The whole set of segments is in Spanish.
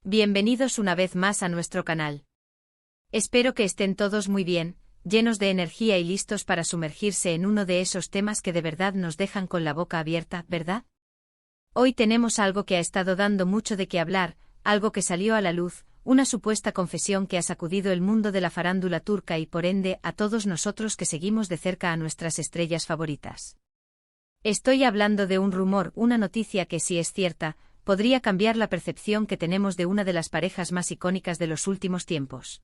Bienvenidos una vez más a nuestro canal. Espero que estén todos muy bien, llenos de energía y listos para sumergirse en uno de esos temas que de verdad nos dejan con la boca abierta, ¿verdad? Hoy tenemos algo que ha estado dando mucho de qué hablar, algo que salió a la luz, una supuesta confesión que ha sacudido el mundo de la farándula turca y por ende a todos nosotros que seguimos de cerca a nuestras estrellas favoritas. Estoy hablando de un rumor, una noticia que, si es cierta, podría cambiar la percepción que tenemos de una de las parejas más icónicas de los últimos tiempos.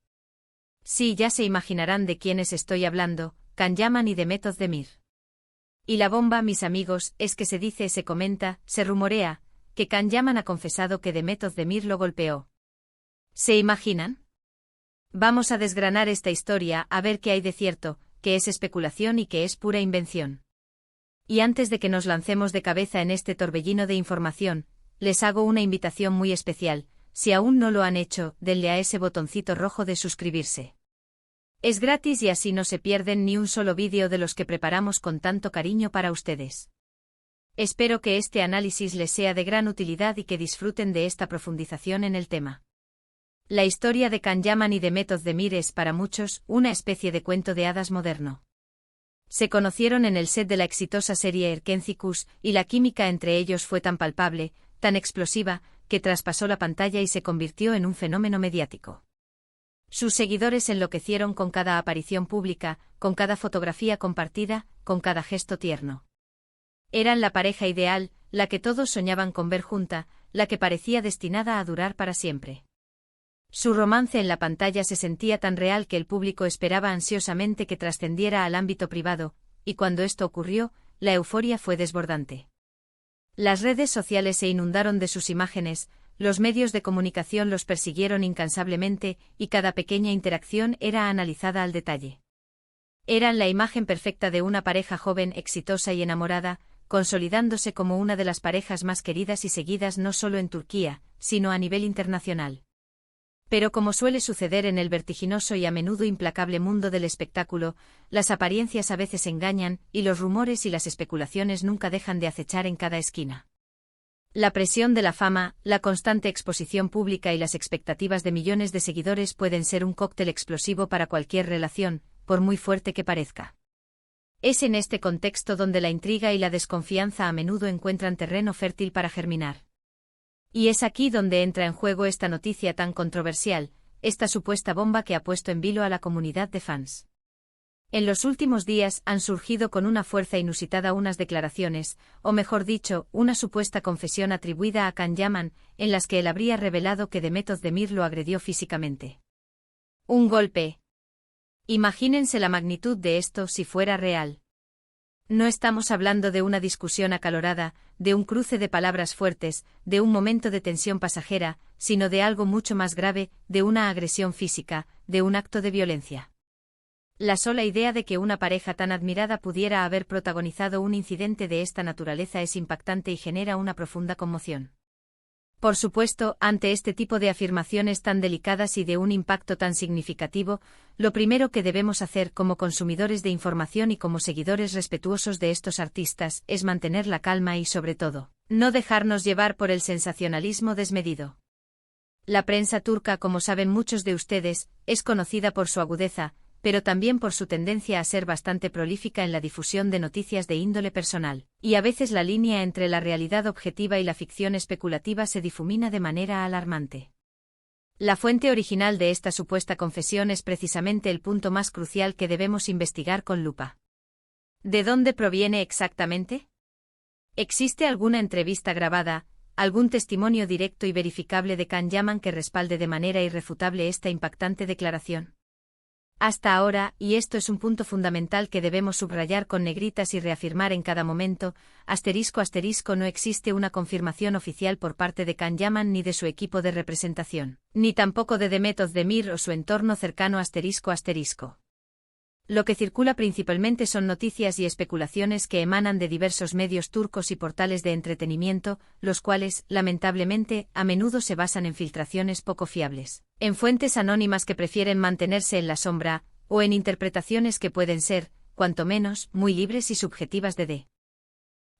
Sí, ya se imaginarán de quiénes estoy hablando, Can Yaman y Demet Özdemir. Y la bomba, mis amigos, es que se dice, se comenta, se rumorea, que Can Yaman ha confesado que Demet Özdemir lo golpeó. ¿Se imaginan? Vamos a desgranar esta historia, a ver qué hay de cierto, qué es especulación y qué es pura invención. Y antes de que nos lancemos de cabeza en este torbellino de información, les hago una invitación muy especial. Si aún no lo han hecho, denle a ese botoncito rojo de suscribirse. Es gratis y así no se pierden ni un solo vídeo de los que preparamos con tanto cariño para ustedes. Espero que este análisis les sea de gran utilidad y que disfruten de esta profundización en el tema. La historia de Can Yaman y Demet Özdemir es para muchos una especie de cuento de hadas moderno. Se conocieron en el set de la exitosa serie Erkencikus y la química entre ellos fue tan palpable, tan explosiva, que traspasó la pantalla y se convirtió en un fenómeno mediático. Sus seguidores enloquecieron con cada aparición pública, con cada fotografía compartida, con cada gesto tierno. Eran la pareja ideal, la que todos soñaban con ver junta, la que parecía destinada a durar para siempre. Su romance en la pantalla se sentía tan real que el público esperaba ansiosamente que trascendiera al ámbito privado, y cuando esto ocurrió, la euforia fue desbordante. Las redes sociales se inundaron de sus imágenes, los medios de comunicación los persiguieron incansablemente, y cada pequeña interacción era analizada al detalle. Eran la imagen perfecta de una pareja joven, exitosa y enamorada, consolidándose como una de las parejas más queridas y seguidas no solo en Turquía, sino a nivel internacional. Pero como suele suceder en el vertiginoso y a menudo implacable mundo del espectáculo, las apariencias a veces engañan, y los rumores y las especulaciones nunca dejan de acechar en cada esquina. La presión de la fama, la constante exposición pública y las expectativas de millones de seguidores pueden ser un cóctel explosivo para cualquier relación, por muy fuerte que parezca. Es en este contexto donde la intriga y la desconfianza a menudo encuentran terreno fértil para germinar. Y es aquí donde entra en juego esta noticia tan controversial, esta supuesta bomba que ha puesto en vilo a la comunidad de fans. En los últimos días han surgido con una fuerza inusitada unas declaraciones, o mejor dicho, una supuesta confesión atribuida a Can Yaman, en las que él habría revelado que Demet Özdemir lo agredió físicamente. Un golpe. Imagínense la magnitud de esto si fuera real. No estamos hablando de una discusión acalorada, de un cruce de palabras fuertes, de un momento de tensión pasajera, sino de algo mucho más grave, de una agresión física, de un acto de violencia. La sola idea de que una pareja tan admirada pudiera haber protagonizado un incidente de esta naturaleza es impactante y genera una profunda conmoción. Por supuesto, ante este tipo de afirmaciones tan delicadas y de un impacto tan significativo, lo primero que debemos hacer como consumidores de información y como seguidores respetuosos de estos artistas es mantener la calma y, sobre todo, no dejarnos llevar por el sensacionalismo desmedido. La prensa turca, como saben muchos de ustedes, es conocida por su agudeza, pero también por su tendencia a ser bastante prolífica en la difusión de noticias de índole personal, y a veces la línea entre la realidad objetiva y la ficción especulativa se difumina de manera alarmante. La fuente original de esta supuesta confesión es precisamente el punto más crucial que debemos investigar con lupa. ¿De dónde proviene exactamente? ¿Existe alguna entrevista grabada, algún testimonio directo y verificable de Can Yaman que respalde de manera irrefutable esta impactante declaración? Hasta ahora, y esto es un punto fundamental que debemos subrayar con negritas y reafirmar en cada momento, ***, no existe una confirmación oficial por parte de Can Yaman ni de su equipo de representación, ni tampoco de Demet Özdemir o su entorno cercano ***. Lo que circula principalmente son noticias y especulaciones que emanan de diversos medios turcos y portales de entretenimiento, los cuales, lamentablemente, a menudo se basan en filtraciones poco fiables, en fuentes anónimas que prefieren mantenerse en la sombra, o en interpretaciones que pueden ser, cuanto menos, muy libres y subjetivas de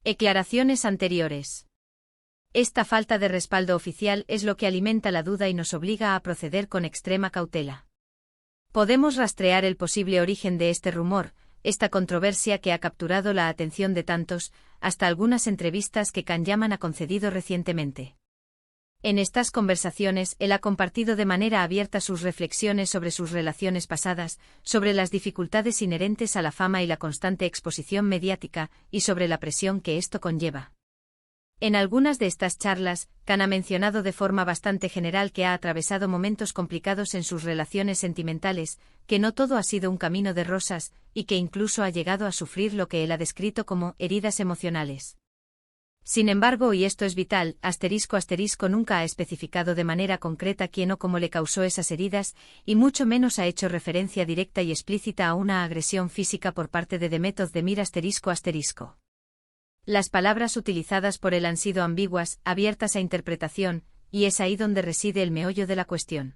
Declaraciones anteriores. Esta falta de respaldo oficial es lo que alimenta la duda y nos obliga a proceder con extrema cautela. Podemos rastrear el posible origen de este rumor, esta controversia que ha capturado la atención de tantos, hasta algunas entrevistas que Can Yaman ha concedido recientemente. En estas conversaciones, él ha compartido de manera abierta sus reflexiones sobre sus relaciones pasadas, sobre las dificultades inherentes a la fama y la constante exposición mediática, y sobre la presión que esto conlleva. En algunas de estas charlas, Can ha mencionado de forma bastante general que ha atravesado momentos complicados en sus relaciones sentimentales, que no todo ha sido un camino de rosas, y que incluso ha llegado a sufrir lo que él ha descrito como heridas emocionales. Sin embargo, y esto es vital, ** nunca ha especificado de manera concreta quién o cómo le causó esas heridas, y mucho menos ha hecho referencia directa y explícita a una agresión física por parte de Demet Özdemir ***. Las palabras utilizadas por él han sido ambiguas, abiertas a interpretación, y es ahí donde reside el meollo de la cuestión.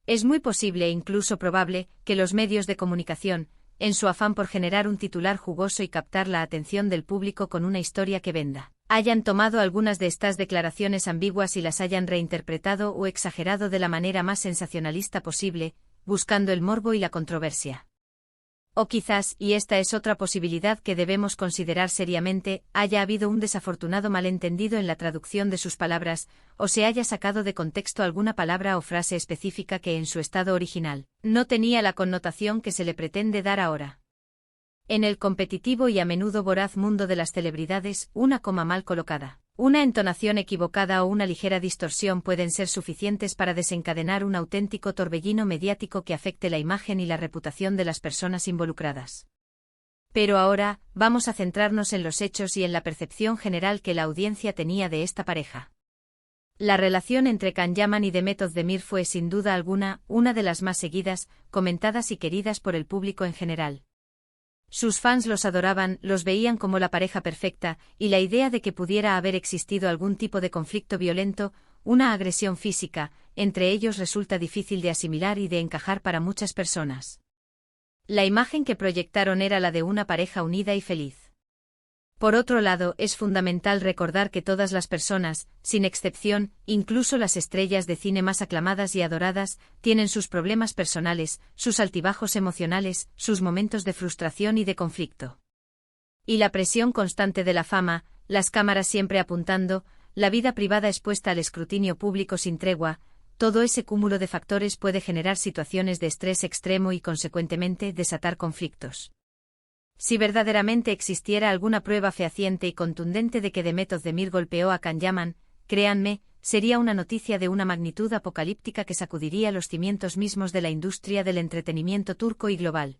Es muy posible e incluso probable que los medios de comunicación, en su afán por generar un titular jugoso y captar la atención del público con una historia que venda, hayan tomado algunas de estas declaraciones ambiguas y las hayan reinterpretado o exagerado de la manera más sensacionalista posible, buscando el morbo y la controversia. O quizás, y esta es otra posibilidad que debemos considerar seriamente, haya habido un desafortunado malentendido en la traducción de sus palabras, o se haya sacado de contexto alguna palabra o frase específica que en su estado original no tenía la connotación que se le pretende dar ahora. En el competitivo y a menudo voraz mundo de las celebridades, una coma mal colocada, una entonación equivocada o una ligera distorsión pueden ser suficientes para desencadenar un auténtico torbellino mediático que afecte la imagen y la reputación de las personas involucradas. Pero ahora, vamos a centrarnos en los hechos y en la percepción general que la audiencia tenía de esta pareja. La relación entre Can Yaman y Demet Özdemir fue sin duda alguna, una de las más seguidas, comentadas y queridas por el público en general. Sus fans los adoraban, los veían como la pareja perfecta, y la idea de que pudiera haber existido algún tipo de conflicto violento, una agresión física, entre ellos resulta difícil de asimilar y de encajar para muchas personas. La imagen que proyectaron era la de una pareja unida y feliz. Por otro lado, es fundamental recordar que todas las personas, sin excepción, incluso las estrellas de cine más aclamadas y adoradas, tienen sus problemas personales, sus altibajos emocionales, sus momentos de frustración y de conflicto. Y la presión constante de la fama, las cámaras siempre apuntando, la vida privada expuesta al escrutinio público sin tregua, todo ese cúmulo de factores puede generar situaciones de estrés extremo y consecuentemente desatar conflictos. Si verdaderamente existiera alguna prueba fehaciente y contundente de que Demet Özdemir golpeó a Can Yaman, créanme, sería una noticia de una magnitud apocalíptica que sacudiría los cimientos mismos de la industria del entretenimiento turco y global.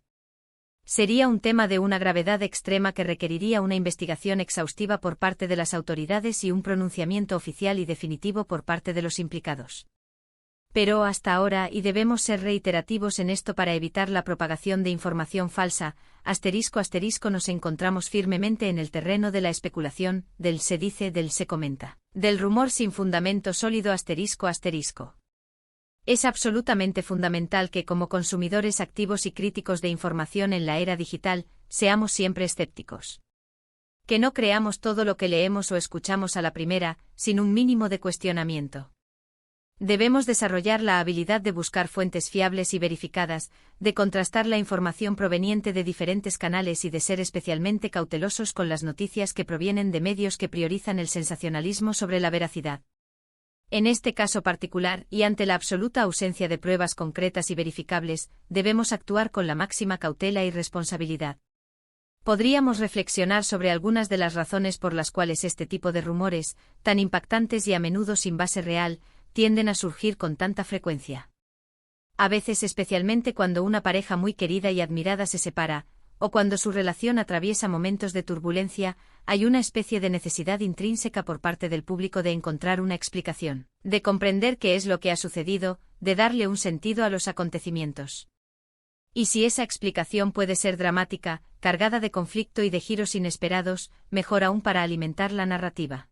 Sería un tema de una gravedad extrema que requeriría una investigación exhaustiva por parte de las autoridades y un pronunciamiento oficial y definitivo por parte de los implicados. Pero hasta ahora, y debemos ser reiterativos en esto para evitar la propagación de información falsa, ***, nos encontramos firmemente en el terreno de la especulación, del se dice, del se comenta, del rumor sin fundamento sólido ***. Es absolutamente fundamental que como consumidores activos y críticos de información en la era digital, seamos siempre escépticos. Que no creamos todo lo que leemos o escuchamos a la primera, sin un mínimo de cuestionamiento. Debemos desarrollar la habilidad de buscar fuentes fiables y verificadas, de contrastar la información proveniente de diferentes canales y de ser especialmente cautelosos con las noticias que provienen de medios que priorizan el sensacionalismo sobre la veracidad. En este caso particular, y ante la absoluta ausencia de pruebas concretas y verificables, debemos actuar con la máxima cautela y responsabilidad. Podríamos reflexionar sobre algunas de las razones por las cuales este tipo de rumores, tan impactantes y a menudo sin base real, tienden a surgir con tanta frecuencia. A veces, especialmente cuando una pareja muy querida y admirada se separa, o cuando su relación atraviesa momentos de turbulencia, hay una especie de necesidad intrínseca por parte del público de encontrar una explicación, de comprender qué es lo que ha sucedido, de darle un sentido a los acontecimientos. Y si esa explicación puede ser dramática, cargada de conflicto y de giros inesperados, mejor aún para alimentar la narrativa.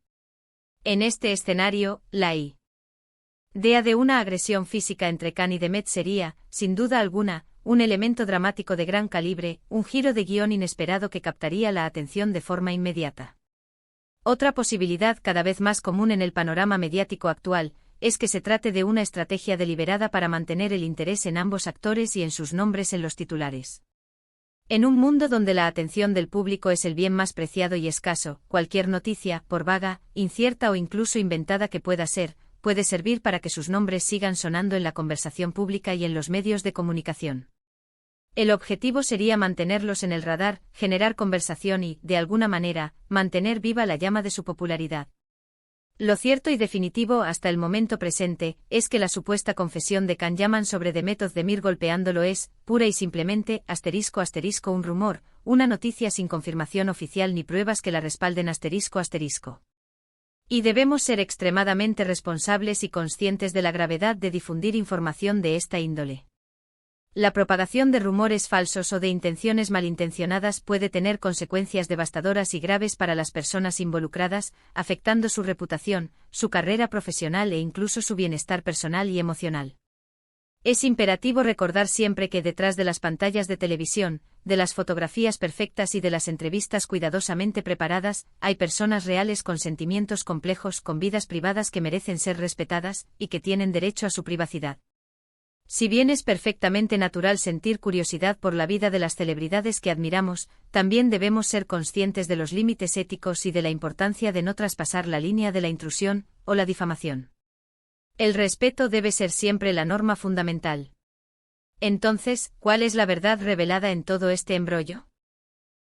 En este escenario, la idea de una agresión física entre Can y Demet sería, sin duda alguna, un elemento dramático de gran calibre, un giro de guión inesperado que captaría la atención de forma inmediata. Otra posibilidad cada vez más común en el panorama mediático actual, es que se trate de una estrategia deliberada para mantener el interés en ambos actores y en sus nombres en los titulares. En un mundo donde la atención del público es el bien más preciado y escaso, cualquier noticia, por vaga, incierta o incluso inventada que pueda ser, puede servir para que sus nombres sigan sonando en la conversación pública y en los medios de comunicación. El objetivo sería mantenerlos en el radar, generar conversación y, de alguna manera, mantener viva la llama de su popularidad. Lo cierto y definitivo hasta el momento presente, es que la supuesta confesión de Can Yaman sobre Demet Özdemir golpeándolo es, pura y simplemente, ***, un rumor, una noticia sin confirmación oficial ni pruebas que la respalden ***. Y debemos ser extremadamente responsables y conscientes de la gravedad de difundir información de esta índole. La propagación de rumores falsos o de intenciones malintencionadas puede tener consecuencias devastadoras y graves para las personas involucradas, afectando su reputación, su carrera profesional e incluso su bienestar personal y emocional. Es imperativo recordar siempre que detrás de las pantallas de televisión, de las fotografías perfectas y de las entrevistas cuidadosamente preparadas, hay personas reales con sentimientos complejos, con vidas privadas que merecen ser respetadas, y que tienen derecho a su privacidad. Si bien es perfectamente natural sentir curiosidad por la vida de las celebridades que admiramos, también debemos ser conscientes de los límites éticos y de la importancia de no traspasar la línea de la intrusión o la difamación. El respeto debe ser siempre la norma fundamental. Entonces, ¿cuál es la verdad revelada en todo este embrollo?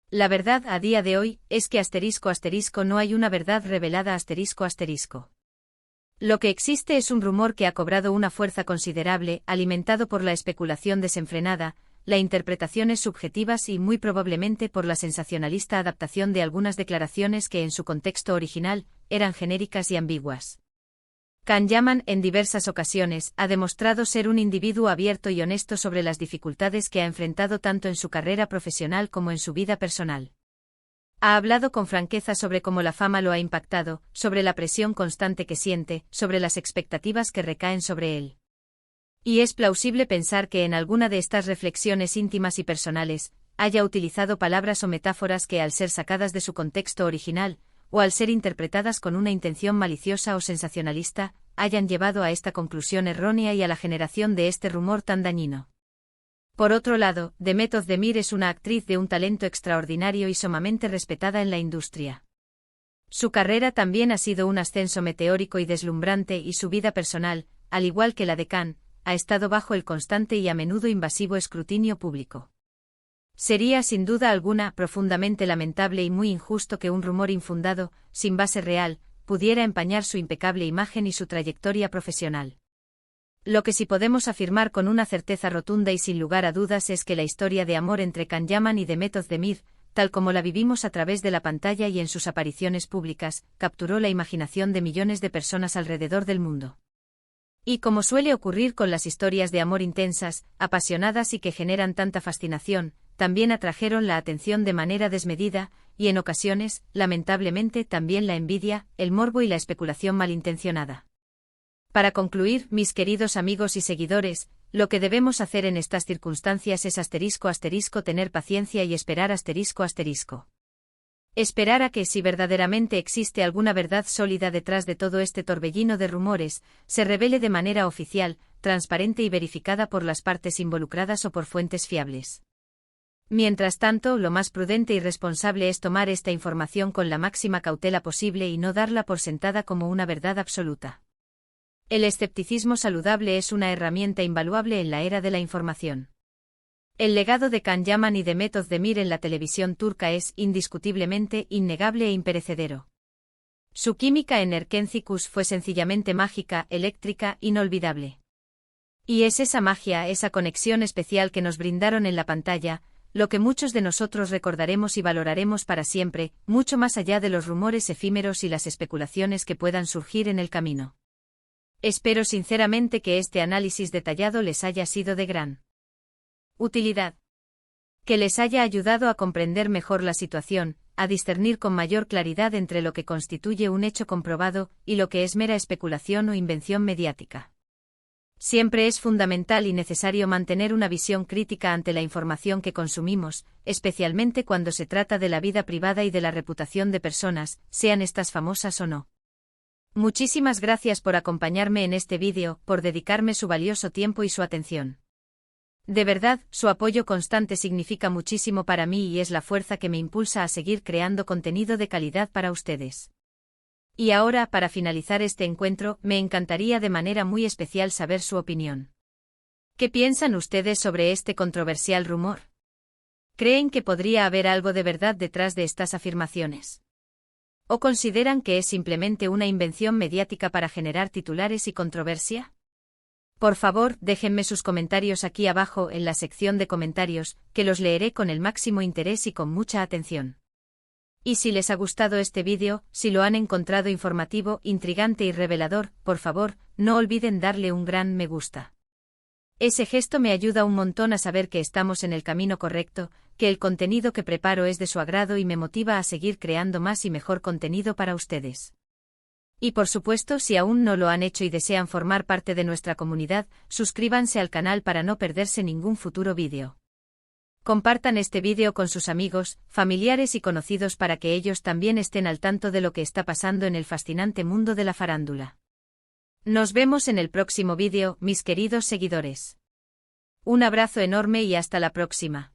La verdad a día de hoy es que ***, no hay una verdad revelada ***. Lo que existe es un rumor que ha cobrado una fuerza considerable, alimentado por la especulación desenfrenada, las interpretaciones subjetivas y muy probablemente por la sensacionalista adaptación de algunas declaraciones que en su contexto original eran genéricas y ambiguas. Can Yaman, en diversas ocasiones, ha demostrado ser un individuo abierto y honesto sobre las dificultades que ha enfrentado tanto en su carrera profesional como en su vida personal. Ha hablado con franqueza sobre cómo la fama lo ha impactado, sobre la presión constante que siente, sobre las expectativas que recaen sobre él. Y es plausible pensar que en alguna de estas reflexiones íntimas y personales, haya utilizado palabras o metáforas que al ser sacadas de su contexto original, o al ser interpretadas con una intención maliciosa o sensacionalista, hayan llevado a esta conclusión errónea y a la generación de este rumor tan dañino. Por otro lado, Demet Özdemir es una actriz de un talento extraordinario y sumamente respetada en la industria. Su carrera también ha sido un ascenso meteórico y deslumbrante y su vida personal, al igual que la de Can, ha estado bajo el constante y a menudo invasivo escrutinio público. Sería sin duda alguna profundamente lamentable y muy injusto que un rumor infundado, sin base real, pudiera empañar su impecable imagen y su trayectoria profesional. Lo que sí podemos afirmar con una certeza rotunda y sin lugar a dudas es que la historia de amor entre Can Yaman y Demet Özdemir, tal como la vivimos a través de la pantalla y en sus apariciones públicas, capturó la imaginación de millones de personas alrededor del mundo. Y como suele ocurrir con las historias de amor intensas, apasionadas y que generan tanta fascinación, también atrajeron la atención de manera desmedida, y en ocasiones, lamentablemente, también la envidia, el morbo y la especulación malintencionada. Para concluir, mis queridos amigos y seguidores, lo que debemos hacer en estas circunstancias es ***, tener paciencia y esperar ***. Esperar a que, si verdaderamente existe alguna verdad sólida detrás de todo este torbellino de rumores, se revele de manera oficial, transparente y verificada por las partes involucradas o por fuentes fiables. Mientras tanto, lo más prudente y responsable es tomar esta información con la máxima cautela posible y no darla por sentada como una verdad absoluta. El escepticismo saludable es una herramienta invaluable en la era de la información. El legado de Can Yaman y Demet Özdemir en la televisión turca es, indiscutiblemente, innegable e imperecedero. Su química en Erkencikus fue sencillamente mágica, eléctrica, inolvidable. Y es esa magia, esa conexión especial que nos brindaron en la pantalla, lo que muchos de nosotros recordaremos y valoraremos para siempre, mucho más allá de los rumores efímeros y las especulaciones que puedan surgir en el camino. Espero sinceramente que este análisis detallado les haya sido de gran utilidad. Que les haya ayudado a comprender mejor la situación, a discernir con mayor claridad entre lo que constituye un hecho comprobado y lo que es mera especulación o invención mediática. Siempre es fundamental y necesario mantener una visión crítica ante la información que consumimos, especialmente cuando se trata de la vida privada y de la reputación de personas, sean estas famosas o no. Muchísimas gracias por acompañarme en este vídeo, por dedicarme su valioso tiempo y su atención. De verdad, su apoyo constante significa muchísimo para mí y es la fuerza que me impulsa a seguir creando contenido de calidad para ustedes. Y ahora, para finalizar este encuentro, me encantaría de manera muy especial saber su opinión. ¿Qué piensan ustedes sobre este controversial rumor? ¿Creen que podría haber algo de verdad detrás de estas afirmaciones? ¿O consideran que es simplemente una invención mediática para generar titulares y controversia? Por favor, déjenme sus comentarios aquí abajo en la sección de comentarios, que los leeré con el máximo interés y con mucha atención. Y si les ha gustado este vídeo, si lo han encontrado informativo, intrigante y revelador, por favor, no olviden darle un gran me gusta. Ese gesto me ayuda un montón a saber que estamos en el camino correcto, que el contenido que preparo es de su agrado y me motiva a seguir creando más y mejor contenido para ustedes. Y por supuesto, si aún no lo han hecho y desean formar parte de nuestra comunidad, suscríbanse al canal para no perderse ningún futuro vídeo. Compartan este vídeo con sus amigos, familiares y conocidos para que ellos también estén al tanto de lo que está pasando en el fascinante mundo de la farándula. Nos vemos en el próximo vídeo, mis queridos seguidores. Un abrazo enorme y hasta la próxima.